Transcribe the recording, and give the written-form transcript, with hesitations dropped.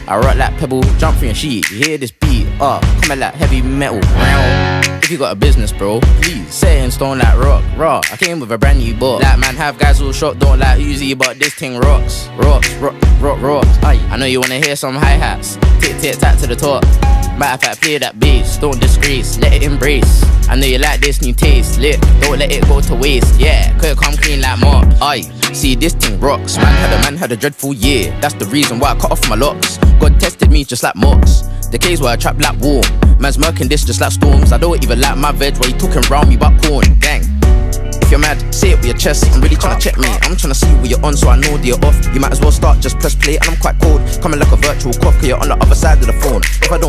I rock like pebble, jump through your sheet. You hear this beat, coming like heavy metal. If you got a business, bro, please set it in stone like rock. I came with a brand new book. Like man, have guys all shocked, don't like Uzi, but this thing rocks. Rocks. Aye, I know you wanna hear some hi-hats. Tick tack to the top. Matter of fact, play that bass, don't disgrace, let it embrace. I know you like this new taste, lit, don't let it go to waste. Yeah, could it come clean like Mark. Aye, see this thing rocks. Man had a dreadful year. That's the reason why I cut off my locks. God tested me just like Mox. The caves where I trap like war. Man's murking this just like storms. I don't even like my veg while you talking round me about corn. Gang. If you're mad, say it with your chest. I'm really tryna check me. I'm tryna see what you're on so I know that you're off. You might as well start, just press play. And I'm quite cold, coming like a virtual cough, cause you're on the other side of the phone. If I don't